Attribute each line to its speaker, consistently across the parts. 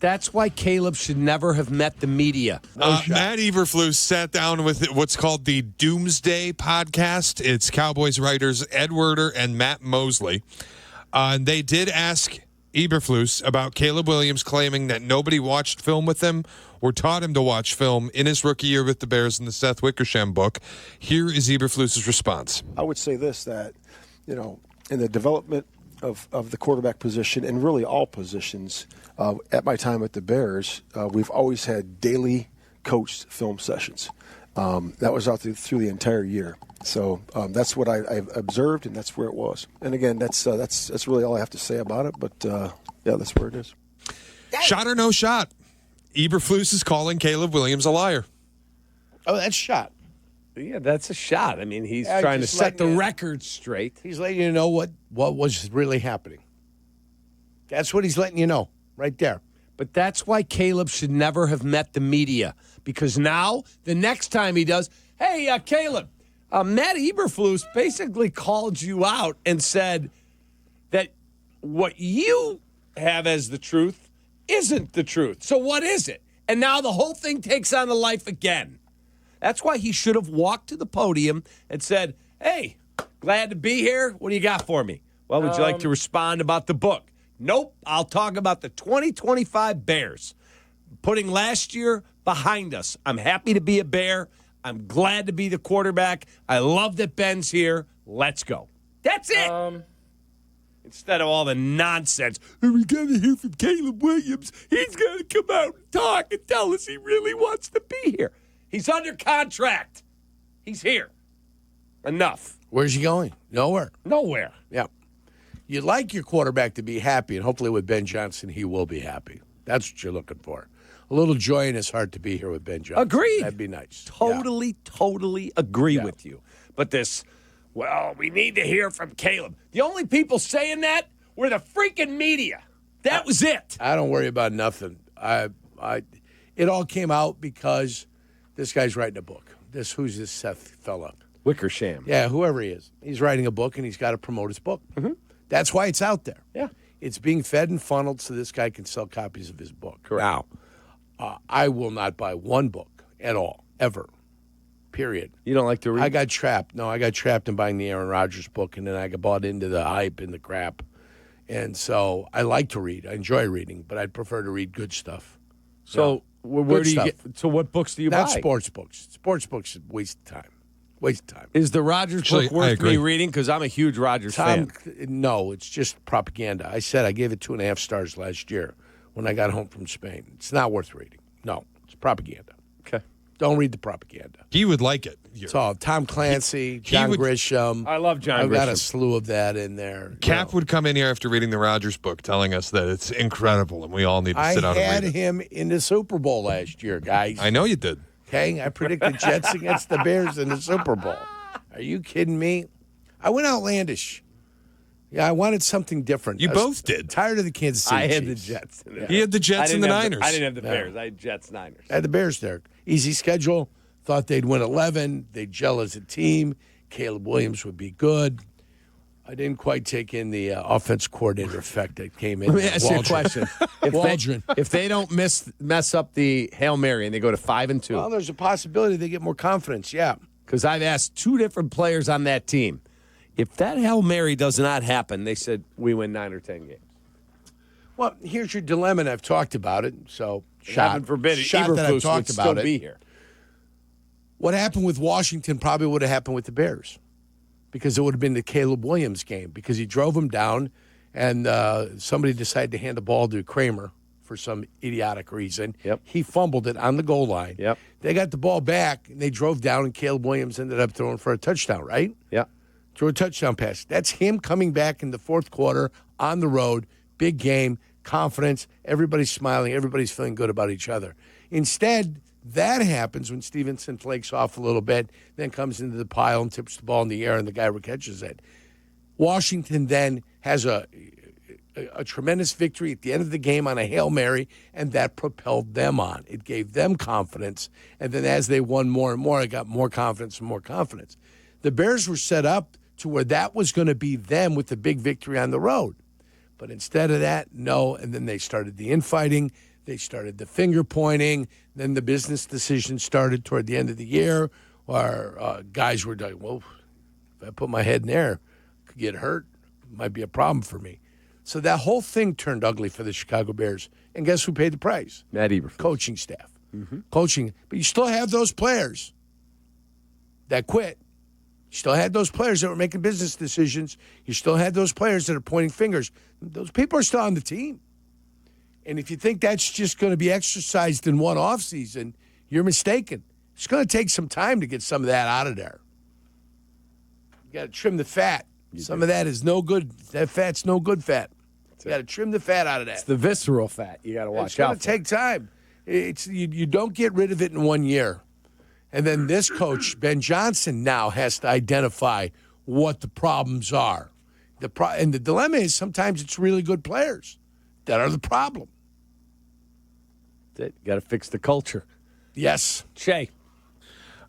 Speaker 1: That's why Caleb should never have met the media.
Speaker 2: Matt Eberflus sat down with what's called the Doomsday podcast. It's Cowboys writers Ed Werder and Matt Mosley. And they did ask Eberflus about Caleb Williams claiming that nobody watched film with him or taught him to watch film in his rookie year with the Bears in the Seth Wickersham book. Here is Eberflus's response.
Speaker 3: I would say this, that, in the development of the quarterback position and really all positions, at my time at the Bears, we've always had daily coached film sessions. That was out through the entire year. So that's what I've observed, and that's where it was. And again, that's really all I have to say about it. But yeah, that's where it is.
Speaker 2: Shot or no shot? Eberflus is calling Caleb Williams a liar.
Speaker 4: Oh, that's shot.
Speaker 1: Yeah, that's a shot. I mean, he's trying to set the record straight.
Speaker 4: He's letting you know what was really happening. That's what he's letting you know right there.
Speaker 1: But that's why Caleb should never have met the media. Because now, the next time he does, hey, Caleb, Matt Eberflus basically called you out and said that what you have as the truth isn't the truth. So what is it? And now the whole thing takes on a life again. That's why he should have walked to the podium and said, hey, glad to be here. What do you got for me? Well, would you like to respond about the book? Nope. I'll talk about the 2025 Bears. Putting last year behind us. I'm happy to be a Bear. I'm glad to be the quarterback. I love that Ben's here. Let's go. That's it. Instead of all the nonsense, we got to hear from Caleb Williams. He's got to come out and talk and tell us he really wants to be here. He's under contract. He's here. Enough.
Speaker 4: Where's he going? Nowhere.
Speaker 1: Nowhere.
Speaker 4: Yeah. You'd like your quarterback to be happy, and hopefully with Ben Johnson, he will be happy. That's what you're looking for. A little joy in his heart to be here with Ben Johnson.
Speaker 1: Agreed.
Speaker 4: That'd be nice.
Speaker 1: Totally agree with you. But this, well, we need to hear from Caleb. The only people saying that were the freaking media. That was it.
Speaker 4: I don't worry about nothing. It all came out because this guy's writing a book. Who's this Seth fella?
Speaker 1: Wickersham.
Speaker 4: Yeah, whoever he is. He's writing a book, and he's got to promote his book. Mm-hmm. That's why it's out there.
Speaker 1: Yeah.
Speaker 4: It's being fed and funneled so this guy can sell copies of his book.
Speaker 1: Correct.
Speaker 4: Now, I will not buy one book at all, ever, period.
Speaker 1: You don't like to read?
Speaker 4: I got trapped. No, I got trapped in buying the Aaron Rodgers book, and then I got bought into the hype and the crap. And so I like to read. I enjoy reading, but I'd prefer to read good stuff.
Speaker 1: So where do you get? So what books do you buy?
Speaker 4: Not sports books. Sports books is a waste of time. Waste of time.
Speaker 1: Is the Rodgers book worth me reading? Because I'm a huge Rodgers fan.
Speaker 4: No, it's just propaganda. I said I gave it 2.5 stars last year when I got home from Spain. It's not worth reading. No, it's propaganda.
Speaker 1: Okay.
Speaker 4: Don't read the propaganda.
Speaker 2: He would like it.
Speaker 4: It's all Tom Clancy, John Grisham.
Speaker 1: I love John Grisham.
Speaker 4: I've got a slew of that in there.
Speaker 2: Cap would come in here after reading the Rodgers book telling us that it's incredible and we all need to sit down and read it.
Speaker 4: I had him in the Super Bowl last year, guys.
Speaker 2: I know you did.
Speaker 4: Okay, I predicted Jets against the Bears in the Super Bowl. Are you kidding me? I went outlandish. Yeah, I wanted something different.
Speaker 2: You both did.
Speaker 4: Tired of the Kansas City
Speaker 1: I had
Speaker 4: Chiefs.
Speaker 1: the Jets.
Speaker 2: Yeah. He had the Jets and the Niners.
Speaker 1: I didn't have the Bears. I had Jets, Niners.
Speaker 4: I had the Bears there. Easy schedule. Thought they'd win 11. They'd gel as a team. Caleb Williams would be good. I didn't quite take in the offense coordinator effect that came in.
Speaker 1: Let me ask you a question. If they don't mess up the Hail Mary and they go to 5-2.
Speaker 4: Well, there's a possibility they get more confidence, yeah.
Speaker 1: Because I've asked 2 different players on that team. If that Hail Mary does not happen, they said we win 9 or 10 games.
Speaker 4: Well, here's your dilemma, and I've talked about it. So,
Speaker 1: Heaven forbid it.
Speaker 4: Shot that I've talked about it.
Speaker 1: Be here.
Speaker 4: What happened with Washington probably would have happened with the Bears, because it would have been the Caleb Williams game, because he drove him down, and somebody decided to hand the ball to Kramer for some idiotic reason.
Speaker 1: Yep.
Speaker 4: He fumbled it on the goal line.
Speaker 1: Yep.
Speaker 4: They got the ball back, and they drove down, and Caleb Williams ended up throwing for a touchdown, right?
Speaker 1: Yeah.
Speaker 4: Threw a touchdown pass. That's him coming back in the fourth quarter on the road, big game, confidence, everybody's smiling, everybody's feeling good about each other. Instead, that happens when Stevenson flakes off a little bit, then comes into the pile and tips the ball in the air, and the guy catches it. Washington then has a tremendous victory at the end of the game on a Hail Mary, and that propelled them on. It gave them confidence, and then as they won more and more, it got more confidence and more confidence. The Bears were set up to where that was going to be them with the big victory on the road. But instead of that, no, and then they started the infighting. They started the finger pointing. Then the business decisions started toward the end of the year, where guys were like, well, if I put my head in there, I could get hurt. It might be a problem for me. So that whole thing turned ugly for the Chicago Bears. And guess who paid the price?
Speaker 1: Matt Eberflus.
Speaker 4: Coaching staff. Coaching. But you still have those players that quit. You still had those players that were making business decisions. You still had those players that are pointing fingers. Those people are still on the team. And if you think that's just going to be exercised in one offseason, you're mistaken. It's going to take some time to get some of that out of there. You got to trim the fat. Some of that is no good. That fat's no good fat. You got to trim the fat out of that.
Speaker 1: It's the visceral fat you got to watch out for.
Speaker 4: It's going to take time. It's you don't get rid of it in 1 year. And then this coach, Ben Johnson, now has to identify what the problems are. And the dilemma is sometimes it's really good players that are the problem.
Speaker 1: That's it. You got to fix the culture.
Speaker 4: Yes.
Speaker 1: Shay.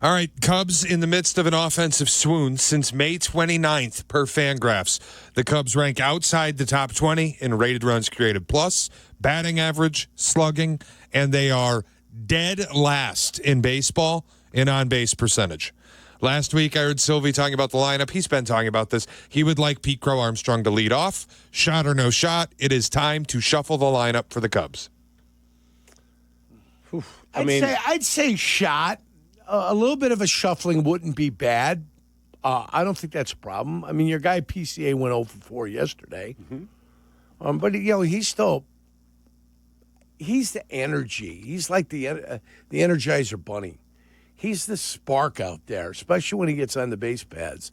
Speaker 2: All right, Cubs in the midst of an offensive swoon since May 29th per Fangraphs. The Cubs rank outside the top 20 in rated runs created plus, batting average, slugging, and they are dead last in baseball in on-base percentage. Last week, I heard Sylvie talking about the lineup. He's been talking about this. He would like Pete Crow Armstrong to lead off. Shot or no shot, it is time to shuffle the lineup for the Cubs.
Speaker 4: I'd say shot. A little bit of a shuffling wouldn't be bad. I don't think that's a problem. I mean, your guy PCA went 0 for 4 yesterday. But, he's the energy. He's like the Energizer Bunny. He's the spark out there, especially when he gets on the base pads.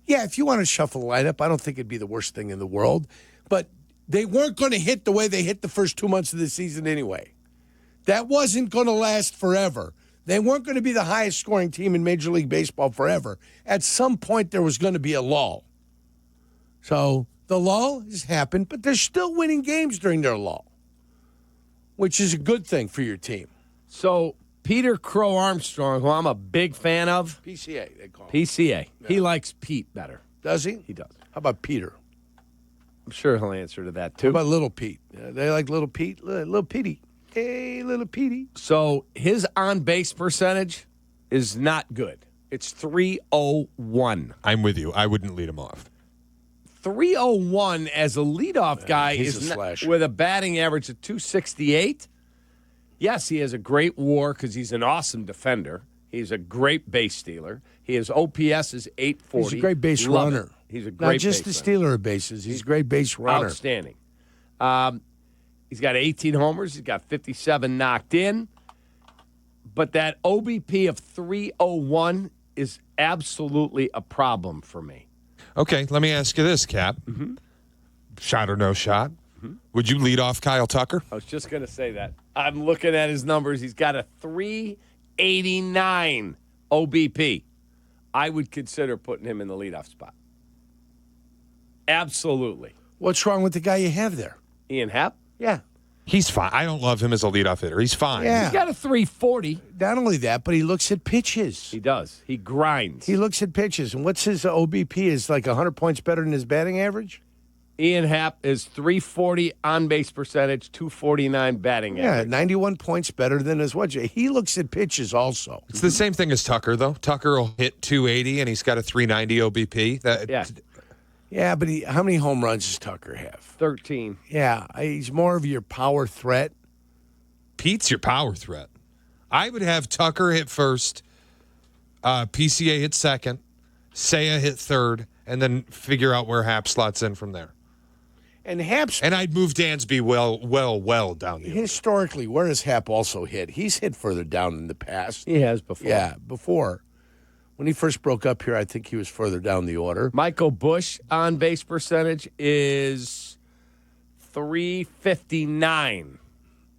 Speaker 4: If you want to shuffle the lineup, I don't think it'd be the worst thing in the world. But they weren't going to hit the way they hit the first 2 months of the season anyway. That wasn't going to last forever. They weren't going to be the highest scoring team in Major League Baseball forever. At some point, there was going to be a lull. So the lull has happened, but they're still winning games during their lull, which is a good thing for your team.
Speaker 1: So Peter Crow Armstrong, who I'm a big fan of.
Speaker 4: PCA, they call him.
Speaker 1: PCA. Yeah. He likes Pete better.
Speaker 4: Does he?
Speaker 1: He does.
Speaker 4: How about Peter?
Speaker 1: I'm sure he'll answer to that, too.
Speaker 4: How about Little Pete? They like Little Pete? Little Petey. Hey, Little Petey.
Speaker 1: So his on-base percentage is not good. It's 301.
Speaker 2: I'm with you. I wouldn't lead him off.
Speaker 1: 301 as a leadoff guy
Speaker 4: he's
Speaker 1: is
Speaker 4: a slasher.
Speaker 1: with a batting average of 268. Yes, he has a great WAR because he's an awesome defender. He's a great base stealer. His OPS is 840.
Speaker 4: He's a great base
Speaker 1: Love
Speaker 4: runner.
Speaker 1: it. He's a great
Speaker 4: Not just the
Speaker 1: base
Speaker 4: stealer of bases. He's a great base runner.
Speaker 1: Outstanding. He's got 18 homers. He's got 57 knocked in. But that OBP of 301 is absolutely a problem for me.
Speaker 2: Okay, let me ask you this, Cap. Shot or no shot? Would you lead off Kyle Tucker?
Speaker 1: I was just going to say that. I'm looking at his numbers. He's got a 389 OBP. I would consider putting him in the leadoff spot. Absolutely.
Speaker 4: What's wrong with the guy you have there?
Speaker 1: Ian Happ?
Speaker 4: Yeah.
Speaker 2: He's fine. I don't love him as a leadoff hitter. He's fine.
Speaker 4: Yeah.
Speaker 1: He's got a 340.
Speaker 4: Not only that, but he looks at pitches.
Speaker 1: He does. He grinds.
Speaker 4: He looks at pitches. And what's his OBP? Is like 100 points better than his batting average?
Speaker 1: Ian Happ is 340 on-base percentage, 249 batting
Speaker 4: Yeah,
Speaker 1: average.
Speaker 4: 91 points better than his what? He looks at pitches also.
Speaker 2: It's the same thing as Tucker, though. Tucker will hit 280, and he's got a 390 OBP.
Speaker 1: Yeah.
Speaker 4: Yeah, but how many home runs does Tucker have?
Speaker 1: 13.
Speaker 4: Yeah, he's more of your power threat.
Speaker 2: Pete's your power threat. I would have Tucker hit first, PCA hit second, Seiya hit third, and then figure out where Happ slots in from there.
Speaker 4: And Happ's
Speaker 2: And I'd move Dansby well down the order.
Speaker 4: historically, where has Happ also hit? He's hit further down in the past.
Speaker 1: He has before.
Speaker 4: Yeah, before. When he first broke up here, I think he was further down the order.
Speaker 1: Michael Busch on-base percentage is 359.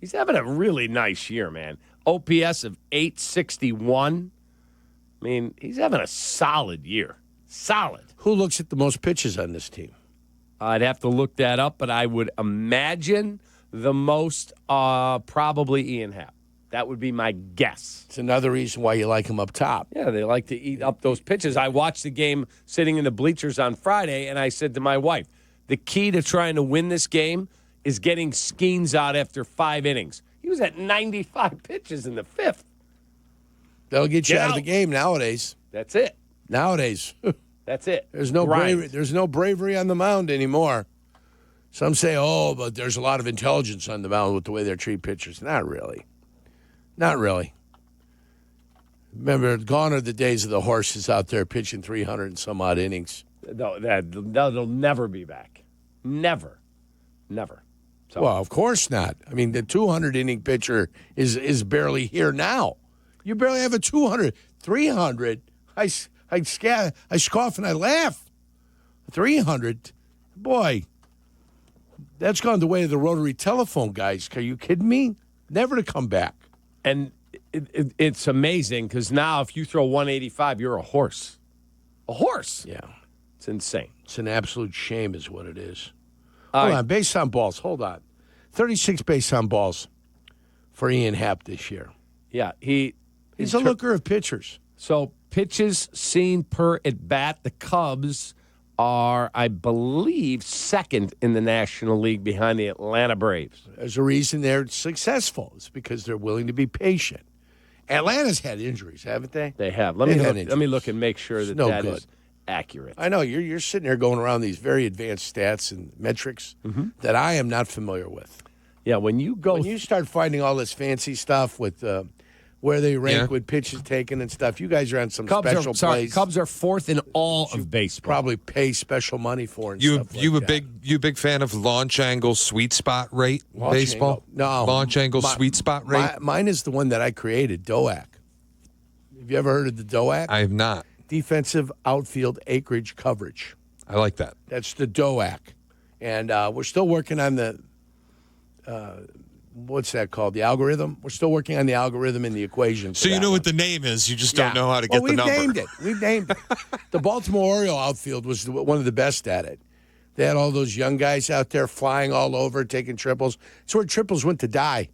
Speaker 1: He's having a really nice year, man. OPS of 861. I mean, he's having a solid year. Solid.
Speaker 4: Who looks at the most pitches on this team?
Speaker 1: I'd have to look that up, but I would imagine the most probably Ian Happ. That would be my guess.
Speaker 4: It's another reason why you like him up top.
Speaker 1: Yeah, they like to eat up those pitches. I watched the game sitting in the bleachers on Friday, and I said to my wife, the key to trying to win this game is getting Skeens out after 5 innings. He was at 95 pitches in the 5th.
Speaker 4: They'll get you
Speaker 1: Get
Speaker 4: out of
Speaker 1: out.
Speaker 4: the game nowadays.
Speaker 1: That's it.
Speaker 4: Nowadays.
Speaker 1: That's it.
Speaker 4: There's no
Speaker 1: Grind.
Speaker 4: bravery. There's no bravery on the mound anymore. Some say, "Oh, but there's a lot of intelligence on the mound with the way they treat pitchers." Not really. Not really. Remember, gone are the days of the horses out there pitching 300 and some odd innings.
Speaker 1: No, that'll never be back. Never. So,
Speaker 4: Well, of course not. I mean, the 200 inning pitcher is barely here now. You barely have a 200. 300. I scoff and I laugh. 300. Boy. That's gone the way of the rotary telephone, guys. Are you kidding me? Never to come back.
Speaker 1: and it's amazing because now if you throw 185, you're a horse. A horse.
Speaker 4: Yeah.
Speaker 1: It's insane.
Speaker 4: It's an absolute shame is what it is.
Speaker 1: All
Speaker 4: Hold
Speaker 1: right.
Speaker 4: on. Base on balls. Hold on. 36 base on balls for Ian Happ this year.
Speaker 1: Yeah,
Speaker 4: He's a looker of pitchers.
Speaker 1: So pitches seen per at bat, the Cubs are, I believe, second in the National League behind the Atlanta Braves.
Speaker 4: There's a reason they're successful. It's because they're willing to be patient. Atlanta's had injuries, haven't they?
Speaker 1: They have.
Speaker 4: They've had
Speaker 1: Let me look and make sure that
Speaker 4: no
Speaker 1: that
Speaker 4: good.
Speaker 1: is accurate.
Speaker 4: I know you're sitting there going around these very advanced stats and metrics that I am not familiar with.
Speaker 1: Yeah, when you go,
Speaker 4: When you start finding all this fancy stuff with where they rank
Speaker 2: Yeah.
Speaker 4: with pitches taken and stuff, you guys are on some
Speaker 1: Cubs
Speaker 4: special plays.
Speaker 1: Cubs are fourth in all of baseball.
Speaker 4: Probably pay special money for and
Speaker 2: You
Speaker 4: stuff like
Speaker 2: you a
Speaker 4: that.
Speaker 2: big fan of launch angle sweet spot rate
Speaker 4: Launch
Speaker 2: baseball?
Speaker 4: angle. No.
Speaker 2: Launch angle sweet spot rate.
Speaker 4: Mine is the one that I created, DOAC. Have you ever heard of the DOAC?
Speaker 2: I have not.
Speaker 4: Defensive outfield acreage coverage.
Speaker 2: I like that.
Speaker 4: That's the DOAC. And we're still working on the, what's that called? The algorithm? We're still working on the algorithm and the equation.
Speaker 2: So you know what the name is, you just don't know how to
Speaker 4: Well,
Speaker 2: get the number.
Speaker 4: We've named it. The Baltimore Oriole outfield was one of the best at it. They had all those young guys out there flying all over, taking triples. It's where triples went to die,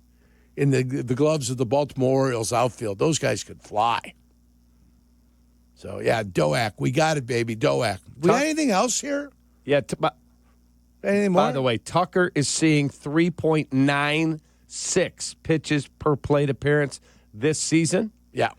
Speaker 4: in the gloves of the Baltimore Orioles outfield. Those guys could fly. So, yeah, DOAC. We got it, baby. DOAC. We got anything else here?
Speaker 1: Yeah.
Speaker 4: Anything more?
Speaker 1: By the way, Tucker is seeing 3.96 pitches per plate appearance this season.
Speaker 4: Yeah.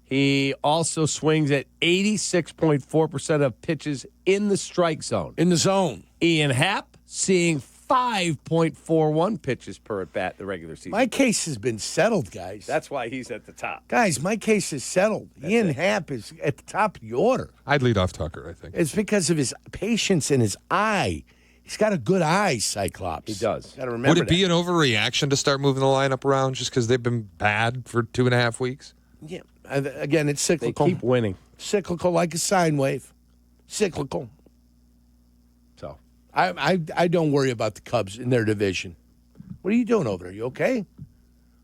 Speaker 1: He also swings at 86.4% of pitches in the strike zone.
Speaker 4: In the zone.
Speaker 1: Ian Happ seeing 5.41 pitches per at bat the regular season.
Speaker 4: My case has been settled, guys.
Speaker 1: That's why he's at the top.
Speaker 4: Guys, my case is settled. Ian Happ is at the top of the order.
Speaker 2: I'd lead off Tucker, I think.
Speaker 4: It's because of his patience and his eye. He's got a good eye, Cyclops.
Speaker 1: He does.
Speaker 4: Got to remember
Speaker 2: Would it be an overreaction to start moving the lineup around just because they've been bad for 2.5 weeks?
Speaker 4: Yeah. Again, it's
Speaker 1: They
Speaker 4: cyclical.
Speaker 1: keep winning.
Speaker 4: Cyclical like a sine wave. Cyclical.
Speaker 1: So
Speaker 4: I don't worry about the Cubs in their division. What are you doing over there? You okay?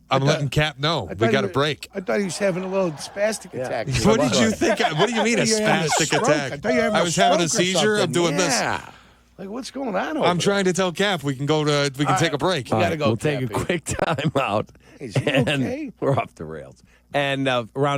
Speaker 2: I'm letting Cap know. We got a break.
Speaker 4: I thought he was having a little spastic attack.
Speaker 2: What did you think? What do you mean a
Speaker 4: You're having a
Speaker 2: spastic
Speaker 4: stroke.
Speaker 2: attack?
Speaker 4: I thought you were having
Speaker 2: I was having a
Speaker 4: stroke or
Speaker 2: seizure. I'm
Speaker 4: something.
Speaker 2: doing this.
Speaker 4: Yeah. Like, what's going on over
Speaker 2: I'm
Speaker 4: there?
Speaker 2: trying to tell Cap we can take a break.
Speaker 4: We gotta go,
Speaker 1: We'll take a
Speaker 4: Cappy.
Speaker 1: quick time out.
Speaker 4: Is he
Speaker 1: and
Speaker 4: okay?
Speaker 1: we're off the rails. And around